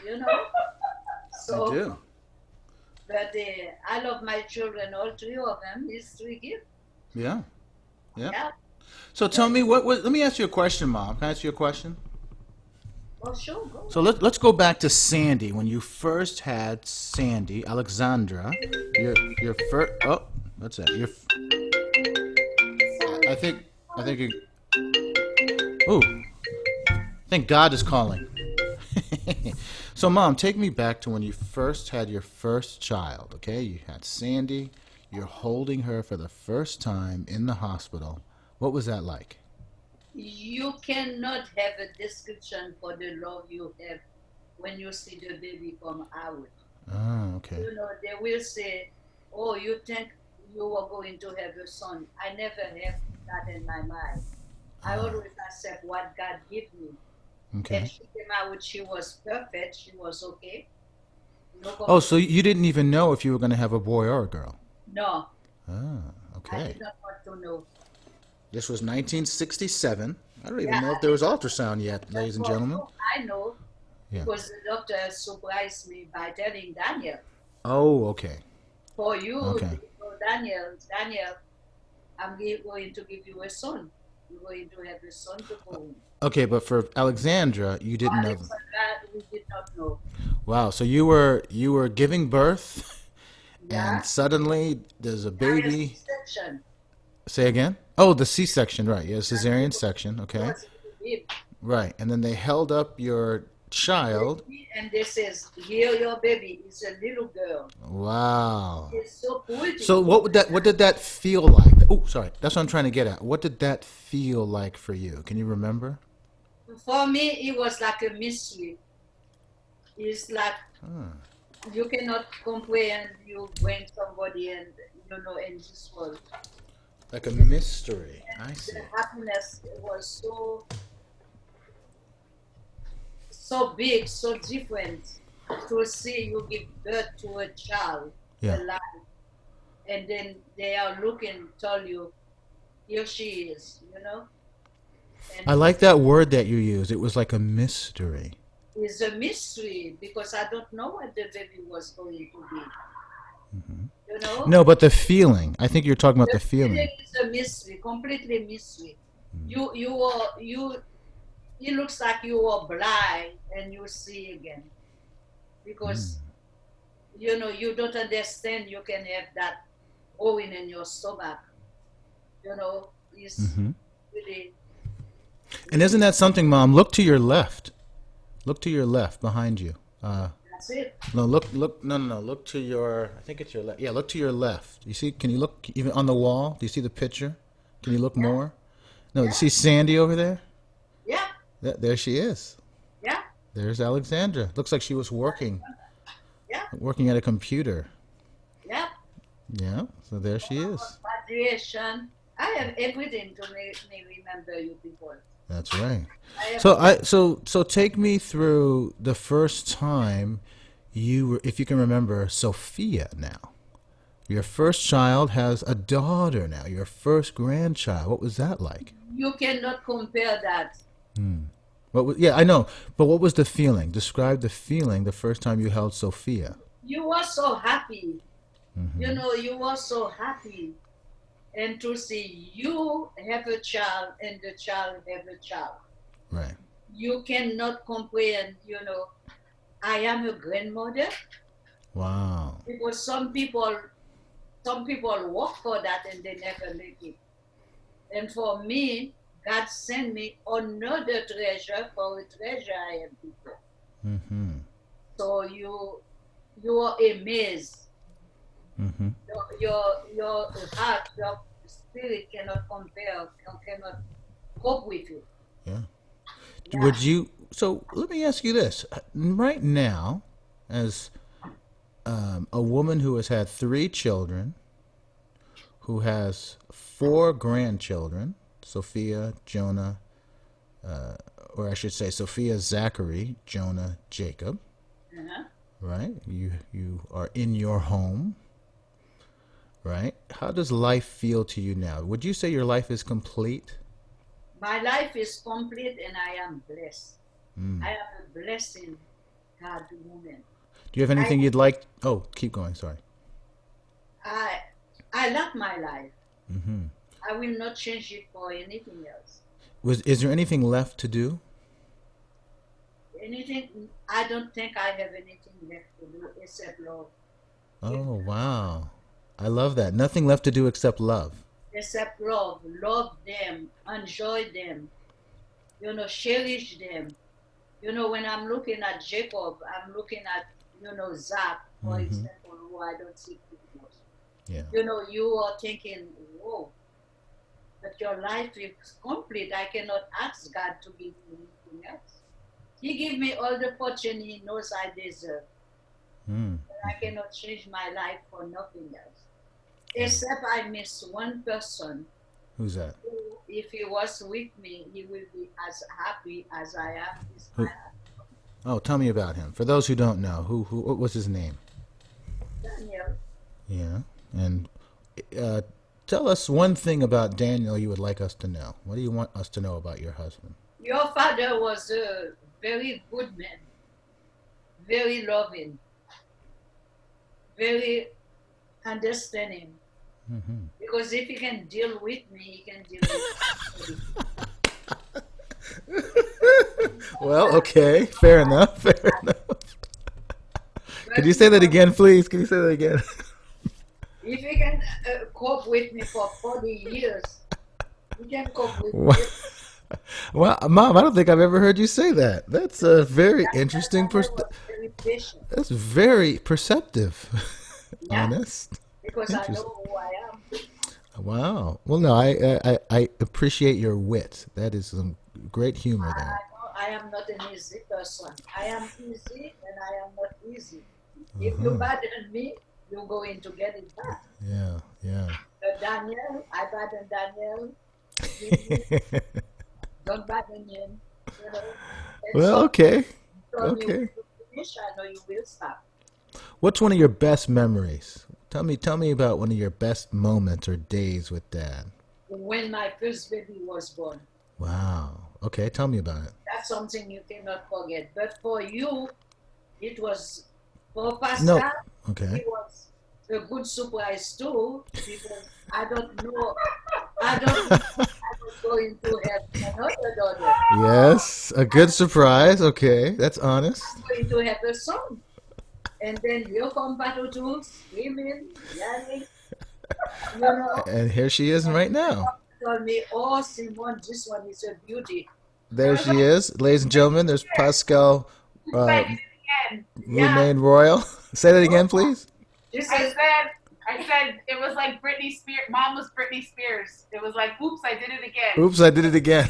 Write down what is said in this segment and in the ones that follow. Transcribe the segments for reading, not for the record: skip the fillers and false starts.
you know. I So, do. but I love my children, all three of them. It's three gifts. Yeah. Yeah. Yeah. So tell But, me what let me ask you a question, Mom. Can I ask you a question? oh, sure, go So ahead. let's go back to Sandy. When you first had Sandy, Alexandra, your first what's that? I think I think you oh, I think God is calling. So, Mom, take me back to when you first had your first child, okay? You had Sandy. You're holding her for the first time in the hospital. What was that like? You cannot have a description for the love you have when you see the baby come out. Oh, okay. You know, they will say, "Oh, you think you were going to have a son?" I never have that in my mind. I Ah, always accept what God gave me. And okay. she came out, she was perfect, she was okay, no Oh, so complaint. you didn't even know if you were going to have a boy or a girl? No, Ah, I okay. did not want to know. This was 1967. I don't even Yeah, know if I there did was not. ultrasound yet, But ladies and for gentlemen. you, I know Yeah. because the doctor surprised me by telling Daniel, Oh, okay. for you, Okay. Daniel, going to give you a son. You're going to have a son to go home. Okay, but for Alexandra, you For didn't know. Alexandra, we did not know. Wow, so you were giving birth and Yeah, suddenly there's a I have baby. C-section. Say again? Oh, the C-section, right. Yeah, It cesarean was, section, it okay. was really big. Right. And then they held up your child. Baby, and they says, "Here, your baby is a little girl. Wow. It's so So pretty." what did that feel like? Oh, sorry. That's what I'm trying to get at. What did that feel like for you? Can you remember? For me, it was like a mystery. It's like Hmm. you cannot comprehend. You bring somebody, and in this world, Like a mystery. I the see. happiness was so big, so different to see you give birth to a child Yeah. alive, and then they are looking, tell you, here she is, I and like that word that you used. It was like a mystery. it's a mystery because I don't know what the baby was going to be, you know. No, but the feeling. I think you're talking about The the feeling feeling. is a mystery, completely mystery. You it looks like you were blind and you see again because you don't understand you can have that growing in your stomach, it's really, And isn't really, that something, Mom? Look to your left. Look to your left behind you. that's it. No, look. No, no, no. Look to your. I think it's your left. Yeah, look to your left. You see? Can you look even on the wall? Do you see the picture? Can you look Yeah, more? No. Do you yeah, see Sandy over there? yeah, There she is. yeah, There's Alexandra. Looks like she was yeah, working at a computer. yeah. Yeah. So there she is. Graduation. I have everything to make me remember you people. That's right. I have So all. take me through the first time you were, if you can remember, Sophia now. Your first child has a daughter now. Your first grandchild. What was that like? You cannot compare that. Yeah, I know. But what was the feeling? Describe the feeling the first time you held Sophia. You were so happy. You were so happy. And to see you have a child and the child have a child. Right. You cannot comprehend, I am a grandmother Wow. because some people work for that and they never make it. And for me, God sent me another treasure for a treasure I have before. Mm-hmm. So you are amazed. Mm-hmm. Your heart, your spirit cannot compare, cannot cope with you. Yeah. Yeah. Would you? So let me ask you this: right now, as a woman who has had three children, who has four grandchildren, Sophia, Jonah, or I should say Sophia, Zachary, Jonah, Jacob. Uh-huh. Right? You are in your home. Right? How does life feel to you now? Would you say your life is complete? My life is complete and I am blessed. I am a blessing God, woman. Do you have I anything you'd like? Oh, keep going. Sorry. I I love my life. Hmm. I will not change it for anything else. Is there anything left to do? Anything, I don't think I have anything left to do except love. Oh, wow. I love that. Nothing left to do except love. Except love. Love them, enjoy them, cherish them. When I'm looking at Jacob, I'm looking at, Zach, for Hmm. example, who I don't see too much. Yeah. You are thinking, whoa, but your life is complete. I cannot ask God to give me anything else. He gave me all the fortune he knows I deserve. Mm. But I cannot change my life for nothing else. Wow. Except I miss one person Who's that? who, if he was with me, he will be as happy as I am. Is my Who? Oh, tell me about him. For those who don't know, what was his name? Daniel. Yeah. And uh, tell us one thing about Daniel you would like us to know. What do you want us to know about your husband? Your father was a very good man, very loving, very understanding. Hmm. Because if he can deal with me, he can deal with anybody. Well, okay. Fair enough. Fair enough. Could But you say that again, please? Can you say that again? if he can cope with me for 40 years, he can cope with Wow. me. Well, Mom, I don't think I've ever heard you say that. That's a very That interesting. father was very patient. That's very perceptive. Yeah, Honest. because I Interesting. know who I am. Wow. Well, no, I appreciate your wit. That is some great humor there. I know I am not an easy person. I am easy and I am not easy. If you Uh-huh. pardon me, you're going to get it back. Yeah, yeah. Daniel, I pardon Daniel. Please don't pardon him. And Well, so okay. told me when Okay. you finish, I know you will stop. What's one of your best memories? Tell me about one of your best moments or days with Dad. When my first baby was born, Wow. Okay, tell me about it. that's something you cannot forget. But for you, it was, for No. Pascal, Okay. it was a good surprise too, because I don't know I was going to have another daughter. Yes, a good surprise. Okay, that's honest. I'm going to have a son. And then you come back to screaming, yelling, you know. And here she is And right the now. doctor told me, oh, Simone, this one is a beauty. There she is, ladies and gentlemen. There's Pascal I uh, did it again. Yeah. Roumain Royal. Say that Oh, again, please. she I says, said, I said it was like Britney Spears. Mom was Britney Spears. It was like, oops, I did it again. Oops, I did it again.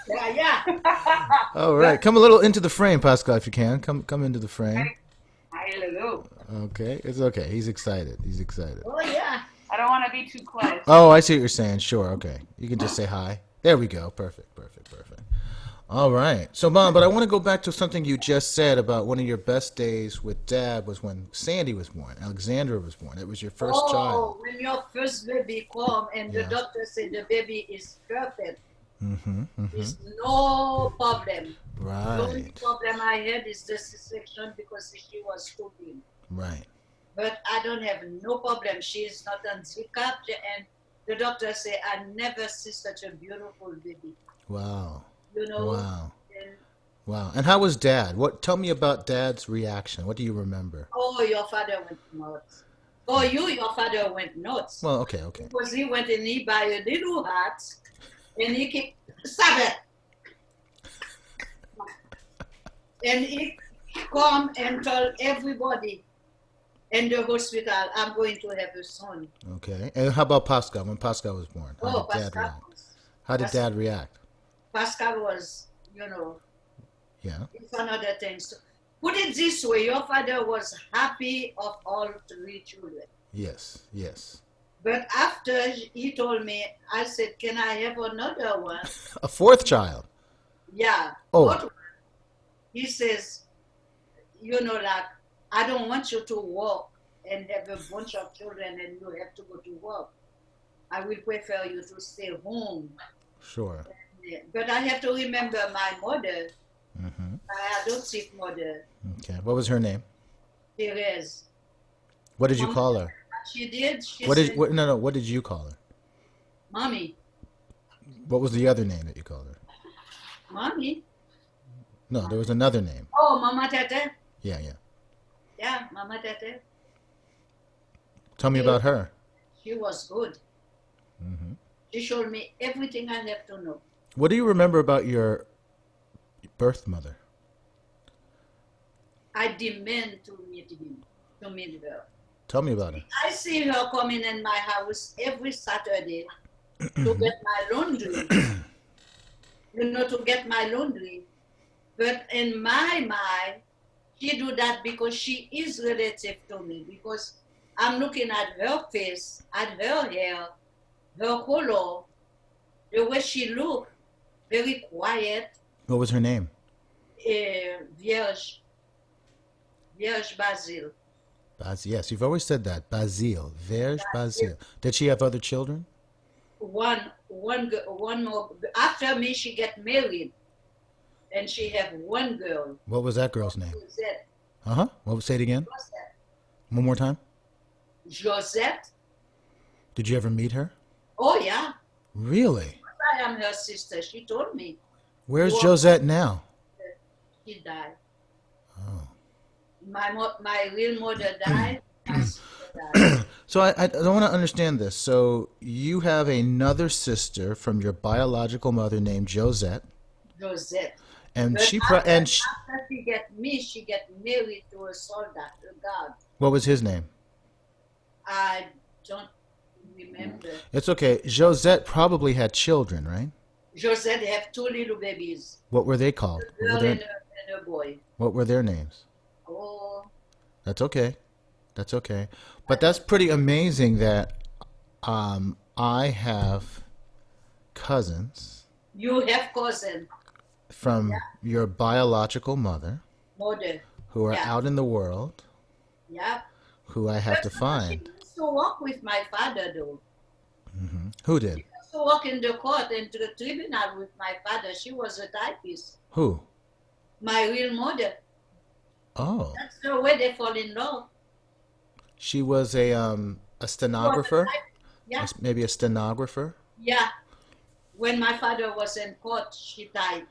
yeah, yeah. All right, But come a little into the frame, Pascal, if you can. Come into the frame. hallelujah. Okay, it's okay. He's excited. He's excited. Oh, yeah. I don't want to be too close. Oh, I see what you're saying. Sure. Okay, you can just say hi. There we go. Perfect. Perfect. Perfect. All right. So, Mom, but I want to go back to something you just said about one of your best days with Dad was when Sandy was born. Alexandra was born. It was your first child. Oh, when your first baby come and the Yeah. doctor said the baby is perfect, Mm-hmm. Mm-hmm. there's no problem. The only Right. problem I had is the C-section because she was too big. Right. But I don't have no problem. She is not on CPAP, and the doctor say I never see such a beautiful baby. Wow. You know, Wow. and Wow. And how was Dad? What? Tell me about Dad's reaction. What do you remember? oh, your father went nuts. For you, your father went nuts Well, okay. Okay. because he went and he buy a little hat and he keep stop it, and he come and tell everybody in the hospital, I'm going to have a son. Okay. And how about Pascal? When Pascal was born, how Oh, did Dad Pascal react? was, How did Pas- Dad react? Pascal was, Yeah. it's another thing. So, put it this way, your father was happy of all three children. Yes. Yes. But after he told me, I said, can I have another one? A fourth child. Yeah. Oh. What? He says, like, I don't want you to work and have a bunch of children and you have to go to work. I will prefer you to stay home. Sure. But I have to remember my mother. Mm-hmm. my adoptive mother, Okay. What was her name? Therese. What did you Mama, call her? she did. She What did said, what? No, no. What did you call her? "Mommy, What was the other name that you called her? mommy." No, there was another name. Oh, Mama Tate. Yeah, yeah. Yeah, Mama Tate. Tell me about her. She was good. Hmm. She showed me everything I have to know. What do you remember about your birth mother? I demand to meet him, to meet her. Tell me about her. I see her coming in my house every Saturday to get my laundry, to get my laundry. But in my mind, she do that because she is relative to me, because I'm looking at her face, at her hair, her color, the way she look, very quiet, What was her name? Vierge Basil. Basile. Yes, you've always said that. Basile. Vierge Basile. Did she have other children? One more. After me, she get married, and she have one girl. What was that girl's name? Josette. Uh-huh. What was, say it again? One more time. Josette. Did you ever meet her? Oh yeah, Really? I am her sister. She told me. Where's Well, Josette now? She died. Oh. My real mother died. My sister died. So I don't want to understand this. So you have another sister from your biological mother named Josette, Josette. and But she after, and she, after she get me, she get married to a soldier, a guard. what was his name? I don't remember. It's okay. Josette probably had children, right? Josette have two little babies, What were they called? a girl and a boy. What were their names? Oh, That's okay. That's okay. But that's pretty amazing that I have cousins you have cousin, from your biological mother mother. who are Yeah. out in the world Yeah. who I have to But she find. used to work with my father though. Who did? She used to work in the court and to the tribunal with my father. She was a typist. Who? My real mother. Oh, That's the way they fall in love. she was a stenographer, Yeah. maybe a stenographer. Yeah. When my father was in court, she died.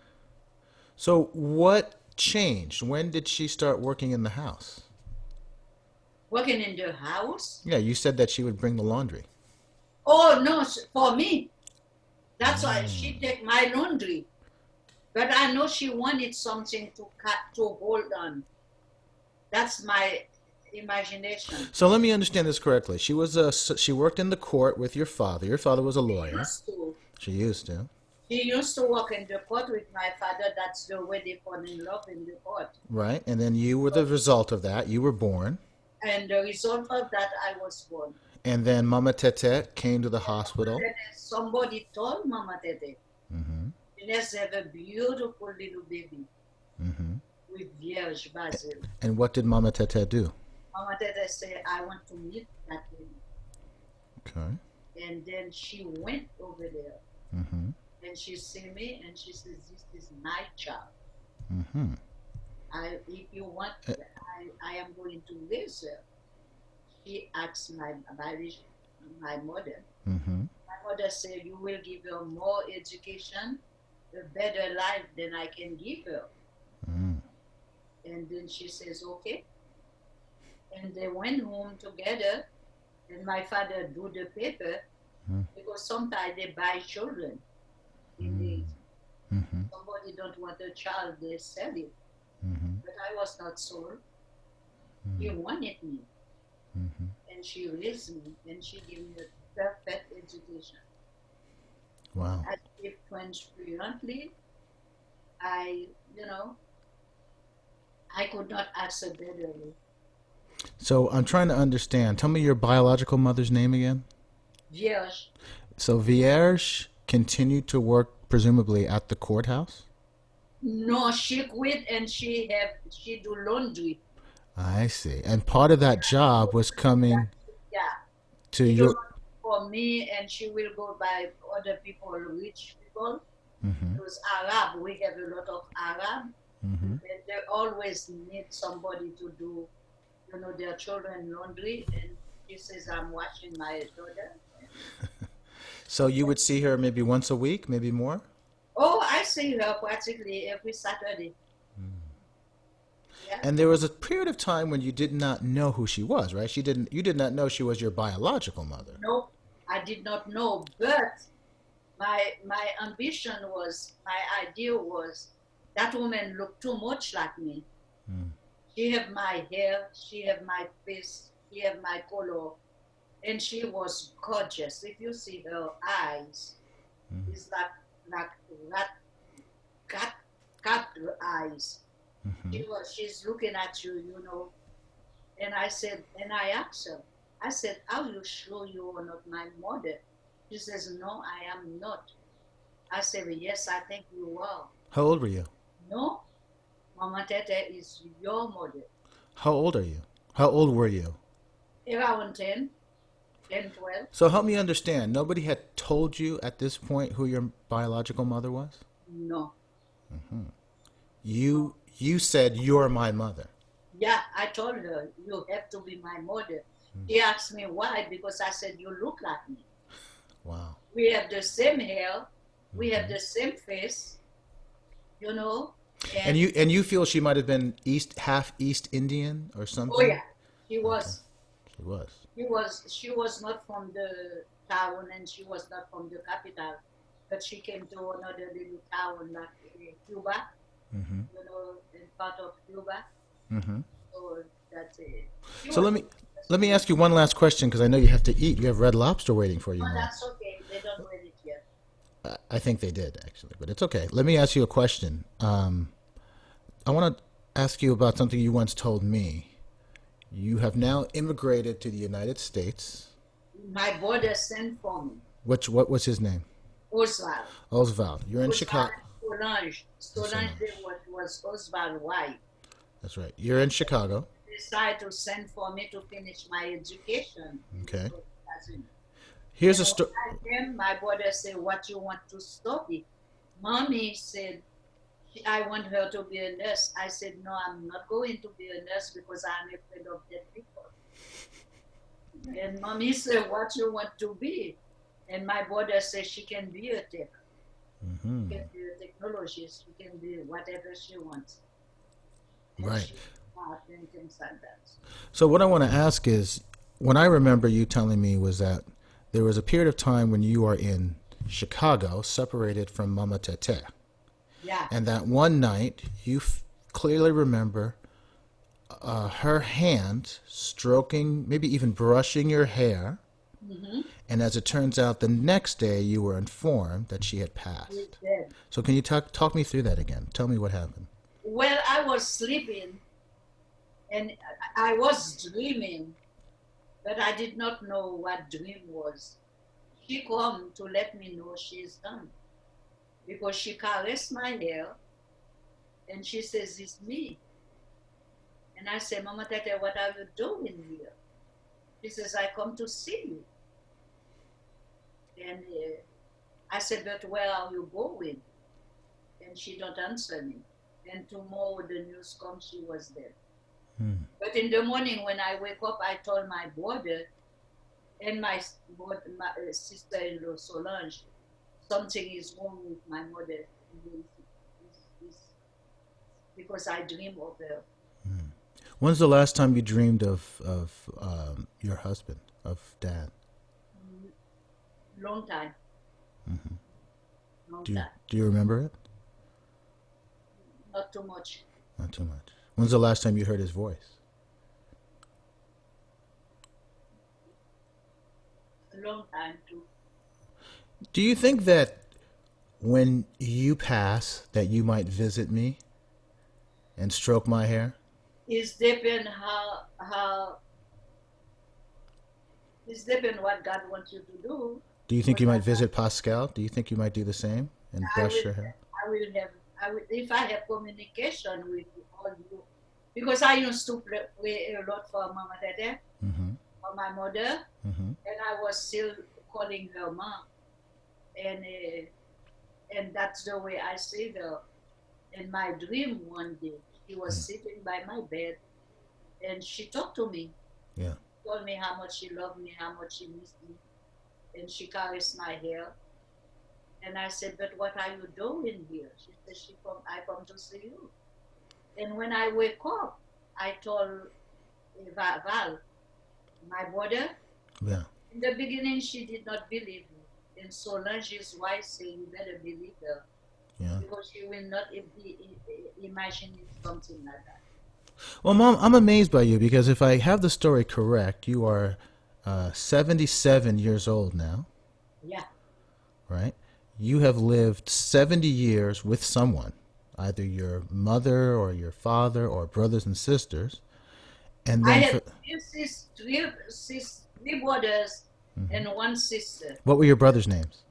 So what changed? When did she start working in the house? Working in the house. Yeah, you said that she would bring the laundry. Oh no, for me. That's why she take my laundry. But I know she wanted something to hold on. That's my imagination. So let me understand this correctly. She worked in the court with your father. Your father was a lawyer. She used to. She used to work in the court with my father. That's the way they fall in love in the court. Right, and then you were the result of that. You were born. And the result of that, I was born. And then Mama Tate came to the hospital. And somebody told Mama Tate, Mm-hmm. let's have a beautiful little baby Mm-hmm. with Vierge Basil. And what did Mama Tate do? Mama Tate said, I want to meet that baby. Okay. And then she went over there. Mm-hmm. And she see me and she says, this is my child. Mm-hmm. If you want, I am going to raise her. She asked my mother. Mm-hmm. My mother said, you will give her more education, a better life than I can give her. Mm. And then she says, okay. And they went home together, and my father do the paper, because sometimes they buy children. Mm-hmm. Somebody don't want a child, they sell it. Mm-hmm. But I was not sold. He wanted me. Mm-hmm. And she raised me, and she gave me a perfect education. Wow. I speak French fluently. I could not ask a better way. So I'm trying to understand. Tell me your biological mother's name again. Vierge. So Vierge continued to work presumably at the courthouse? No, she quit and she do laundry. I see. And part of that job was coming to She do your... laundry for me, and she will go by other people, rich people. Mm-hmm. Those Arab, we have a lot of Arab. Mm-hmm. And they always need somebody to do, their children laundry. And she says, I'm watching my daughter. So you would see her maybe once a week, maybe more? Oh, I see her practically every Saturday. Yeah. And there was a period of time when you did not know who she was, right? You did not know she was your biological mother. No, I did not know, but my ambition was, my idea was, that woman looked too much like me. Mm. She have my hair, she have my face, she have my color, and she was gorgeous. If you see her eyes, it's like rat, cat, cat eyes. Mm-hmm. She's looking at you, And I asked her, I said, are you sure you are not my mother? She says, no, I am not. I said, yes, I think you are. How old were you? No, Mama Tate is your mother. How old are you? How old were you? Around 10, 12. So help me understand. Nobody had told you at this point who your biological mother was? No. You said you're my mother. Yeah, I told her, you have to be my mother. She asked me why, because I said, you look like me. Wow. We have the same hair, we have the same face, And you feel she might have been half East Indian or something? Oh yeah, she was. Okay. She was. She was not from the town, and she was not from the capital, but she came to another little town like Cuba, Mm-hmm. in part of Cuba. Mm-hmm. So that's it. So let me ask you one last question, because I know you have to eat. You have Red Lobster waiting for you. No, Mom. that's okay. They don't read it yet. I think they did, actually, but it's okay. Let me ask you a question. I want to ask you about something you once told me. You have now immigrated to the United States. My brother sent for me. What was his name? Oswald. Oswald. You're in Chicago. Solange. Solange was Oswald White. That's right. You're in Chicago. They decided to send for me to finish my education. Okay. Here's a story. My brother said, what you want to study? Mommy said, I want her to be a nurse. I said, no, I'm not going to be a nurse because I'm afraid of dead people. And mommy said, what you want to be? And my brother said, she can be a tech. Mm-hmm. She can be a technologist. She can be whatever she wants. Right. And things like that. So what I want to ask is, what I remember you telling me was that there was a period of time when you are in Chicago, separated from Mama Tate. Yeah. And that one night, you clearly remember her hand stroking, maybe even brushing your hair. Mm-hmm. And as it turns out, the next day you were informed that she had passed. So can you talk me through that again? Tell me what happened. Well, I was sleeping and I was dreaming, but I did not know what dream was. She come to let me know she's done because she caressed my hair and she says, it's me. And I say, Mama Tate, what are you doing here? She says, I come to see you. And I said, but where are you going? And she don't answer me. And tomorrow the news comes, she was dead. But in the morning when I wake up, I told my brother and my sister-in-law Solange, something is wrong with my mother. Because I dream of her. When's the last time you dreamed of your husband, of Dad? Long time. Mm-hmm. Long time. Do you remember it? Not too much. Not too much. When's the last time you heard his voice? A long time too. Do you think that when you pass, that you might visit me and stroke my hair? It's depend it's depend what God wants you to do. Do you think you might visit Pascal? Do you think you might do the same and brush your hair? I will if I have communication with all you, because I used to play a lot for Mama Tate, for my mother, and I was still calling her mom, and that's the way I see her. In my dream one day, she was sitting by my bed and she talked to me, Yeah. told me how much she loved me, how much she missed me, and she caressed my hair. And I said, "But what are you doing here?" She said, I come to see you. And when I wake up, I told Val, my brother, Yeah. in the beginning, she did not believe me. And Solange's wife said, "You better believe her Yeah. because she will not be imagining something like that." Well, Mom, I'm amazed by you because if I have the story correct, you are 77 years old now, Yeah, right? You have lived 70 years with someone, either your mother or your father or brothers and sisters. And I then had for, three brothers and one sister. what were your brothers' names?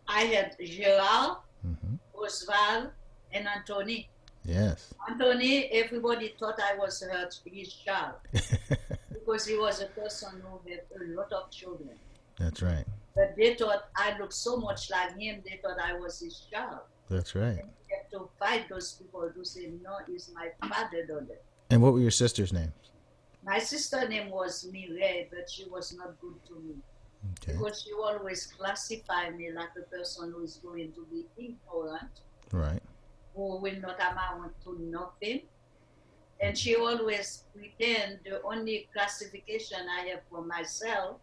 I had Gerard, Hmm. Oswald, and Anthony. Yes. Anthony, everybody thought I was his child because he was a person who had a lot of children. That's right. But they thought I looked so much like him, they thought I was his child. That's right. And we had to fight those people to say, "No, he's my father, daughter." And what were your sisters' names? My sister's name was Mireille, but she was not good to me Okay. because she always classified me like a person who is going to be ignorant, Right. who will not amount to nothing. And she always pretend the only classification I have for myself,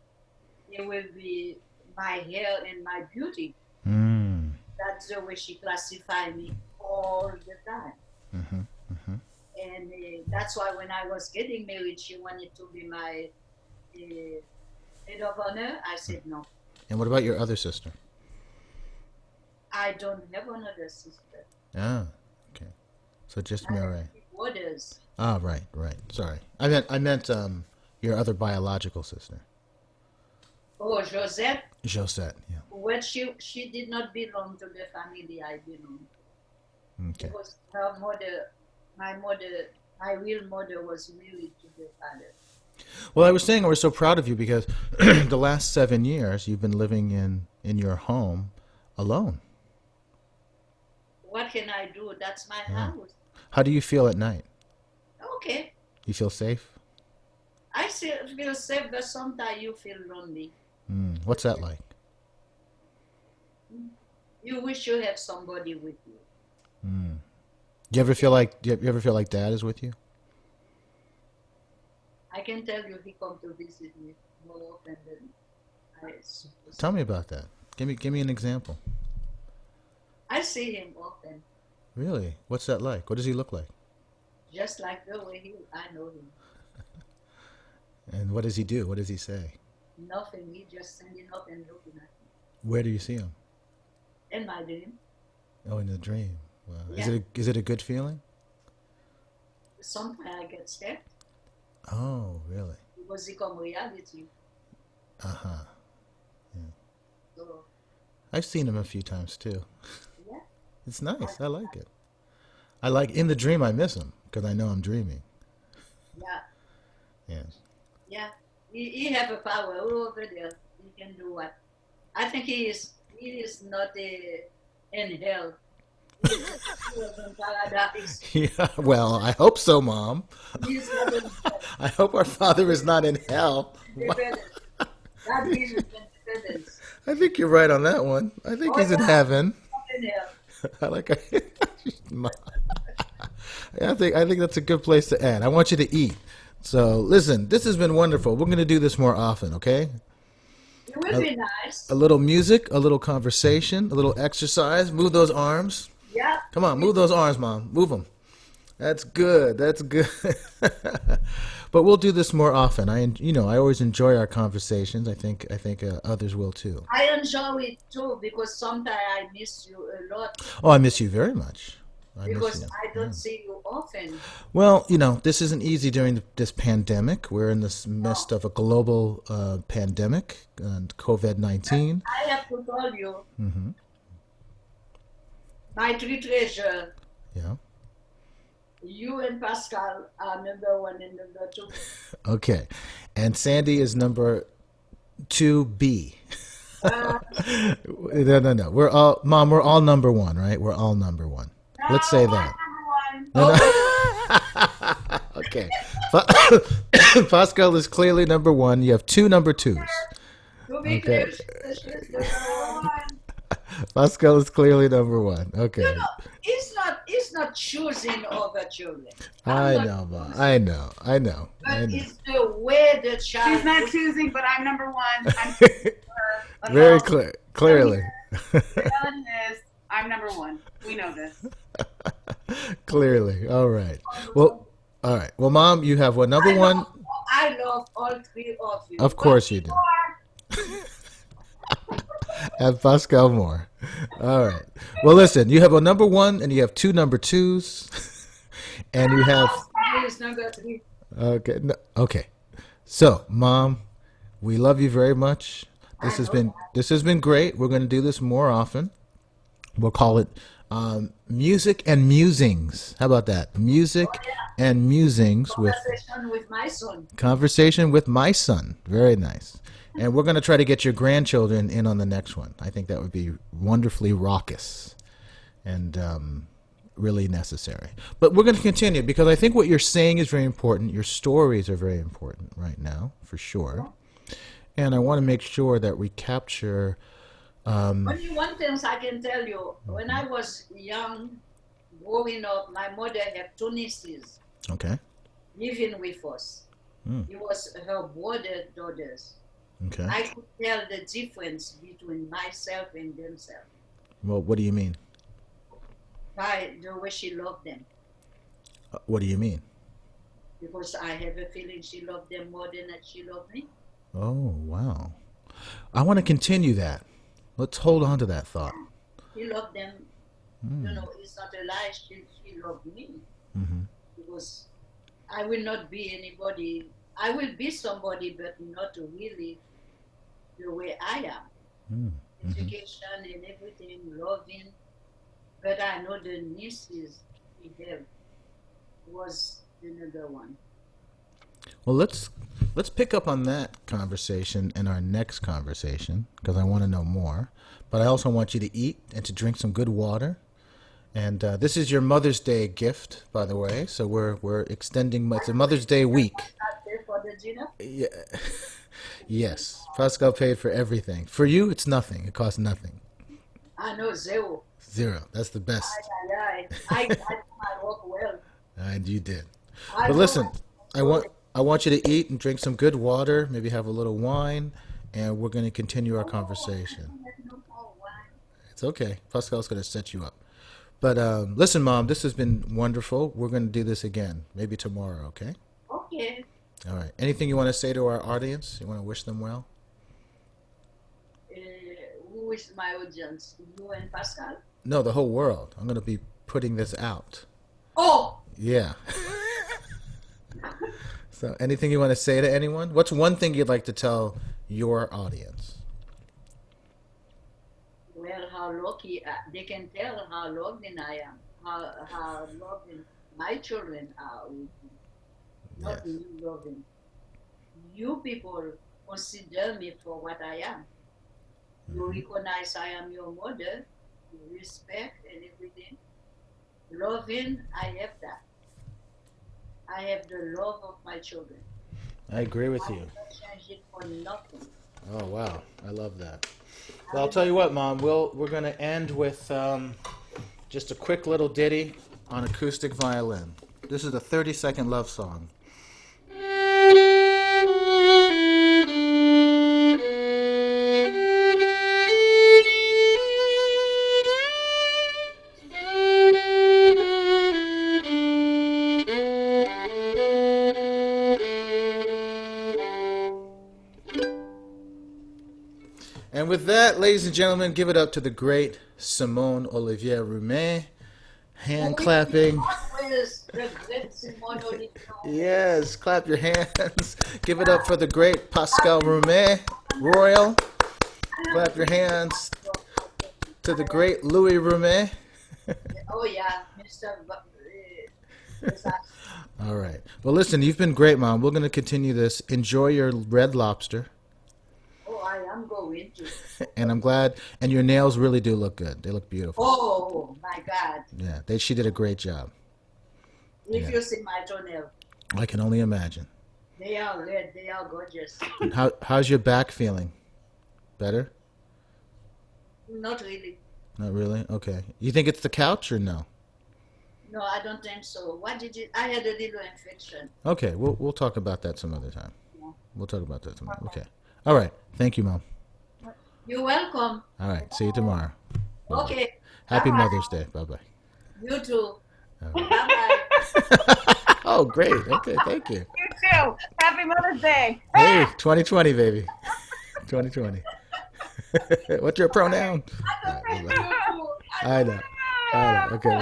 it will be my hair and my beauty. Mm. That's the way she classified me all the time. Mm-hmm. Mm-hmm. And that's why when I was getting married, she wanted to be my maid of honor. I said no. And what about your other sister? I don't have another sister. Ah, okay. So just I have Mireille. three brothers. Ah, right, right. Sorry, I meant your other biological sister, Oh, Josette. Josette. Yeah. Well, she did not belong to the family I belong to. Okay. Because her mother, my real mother was married to the father. Well, I was saying we're so proud of you because the last 7 years you've been living in your home alone. What can I do? That's my Yeah. house. How do you feel at night? Okay. You feel safe? I still feel safe, but sometimes you feel lonely. Mm. What's that like? You wish you have somebody with you. Mm. Do you ever feel like Dad is with you? I can tell you he come to visit me more often than I suppose. Tell me about that. Give me an example. I see him often, Really? What's that like? What does he look like? just like the way I know him. And what does he do? What does he say? Nothing. He just standing up and looking at me. Where do you see him? In my dream, Oh, in a dream. Wow. Yeah. Is it a good feeling? sometimes I get scared Oh, really? because he come reality. Uh-huh. So I've seen him a few times too. yeah, It's nice. I like it. I like in the dream I miss him because I know I'm dreaming. yeah, Yes. yeah. He have a power over there. He can do what. I think he is not in hell. He was in paradise. Yeah, well, I hope so, Mom. He's not in I hope our father is not in hell. independence. God gives us independence. I think you're right on that one. I think Oh he's in yeah, heaven. not in hell. I like. I think that's a good place to end. I want you to eat. So listen, this has been wonderful. We're going to do this more often, okay? It will be nice. A little music, a little conversation, a little exercise. Move those arms. Yeah. Come on, move those arms, Mom. Move them. That's good. That's good. But we'll do this more often. I always enjoy our conversations. I think others will too. I enjoy it too because sometimes I miss you a lot Oh, I miss you very much. I miss because you. I don't see you often. Well, this isn't easy during this pandemic. We're in the midst of a global pandemic and COVID-19. I have to tell you, Mm-hmm. my three treasure, Yeah. you and Pascal are number one and number two. Okay. And Sandy is number 2B. Uh, No. We're all, Mom, we're all number one, right? We're all number one. no, Let's say that. I'm No, number one. Oh, no. Okay. Pascal is clearly number one. You have two number twos. to be Okay. clear, she's the Number one. one. Pascal is clearly number one. Okay. You know, it's not choosing over children. I I'm not know, Ma. choosing, I know. I know. I but know. it's the way the child. She's not choosing, but I'm number one. I'm her. Very clear. Clearly. Telling this, I'm number one. We know this. Clearly. All right. Well, all right. Well, Mom, you have what? Number one? I love all three of you. Of course you do. And Pascal more. All right. Well, listen, you have a number one and you have two number twos. And you have. Please, number three. Okay. No, okay. So, Mom, we love you very much. I know. This has been great. We're going to do this more often. We'll call it music and musings. How about that? Music and musings with Conversation with my son. conversation with my son. Very nice. And we're going to try to get your grandchildren in on the next one. I think that would be wonderfully raucous and really necessary. But we're going to continue because I think what you're saying is very important. Your stories are very important right now, for sure. And I want to make sure that we capture. Only one thing I can tell you. When I was young, growing up, my mother had two nieces Okay. living with us. Mm. It was her brother daughters. Okay. I could tell the difference between myself and themselves Well, what do you mean? by the way she loved them. What do you mean? Because I have a feeling she loved them more than that she loved me. Oh, wow. I want to continue that. Let's hold on to that thought. She loved them. Mm. You know, it's not a lie. She loved me. Mm-hmm. Because I will not be anybody. I will be somebody, but not really the way I am. Mm. Mm-hmm. Education and everything, loving. But I know the nieces she have was another one. Well, let's pick up on that conversation in our next conversation because I want to know more. But I also want you to eat and to drink some good water. And this is your Mother's Day gift, by the way. So we're extending. It's a Mother's Day week. Not there for the dinner. Yeah. Yes, Pascal paid for everything. For you, it's nothing. It costs nothing. I know zero. Zero. That's the best. I do my work well. And you did. I But know listen, my- I want you to eat and drink some good water, maybe have a little wine, and we're going to continue our conversation. No more wine. It's okay. Pascal's going to set you up. But listen, Mom, this has been wonderful. We're going to do this again, maybe tomorrow, okay? Okay. All right. Anything you want to say to our audience? You want to wish them well? Who is my audience? You and Pascal? No, the whole world. I'm going to be putting this out. Oh, Yeah. So anything you want to say to anyone? What's one thing you'd like to tell your audience? well, how lucky they can tell how loving I am, how loving my children are with me. Not Yes. you loving. You people consider me for what I am. You Mhm. recognize I am your mother, you respect and everything. Loving, I have that. I have the love of my children. I agree with I you. will not change it for nothing. Oh wow, I love that. Well, I'll tell you what, Mom. We're going to end with just a quick little ditty on acoustic violin. This is a 30-second love song. And with that, ladies and gentlemen, give it up to the great Simone Olivier Roumain. Hand clapping. Always the great Simone Olivier. Yes, clap your hands. Give it up for the great Pascal Roumain, Royal. Clap your hands to the great Louis Roumain. Oh yeah, Mr. All right. Well, listen, you've been great, Mom. We're going to continue this. Enjoy your red lobster. Oh, I am going to. And I'm glad. And your nails really do look good. They look beautiful. Oh, Oh my God! Yeah, she did a great job. If Yeah. you see my toenail, I can only imagine. they are red. They are gorgeous. And how's your back feeling? Better? Not really. Not really? Okay. You think it's the couch or no? No, I don't think so. What did you? I had a little infection. Okay, we'll talk about that some other time. Yeah. We'll talk about that some. Okay. All right. Thank you, Mom. You're welcome. All right. See you tomorrow. Bye-bye. Okay. Happy Bye-bye. Mother's Day. Bye bye. You too. All Bye right. bye. Oh, great. Okay. Thank you. You too. Happy Mother's Day. Hey, 2020, baby. 2020. What's your pronoun? All right, bye-bye. You too. I know. Okay.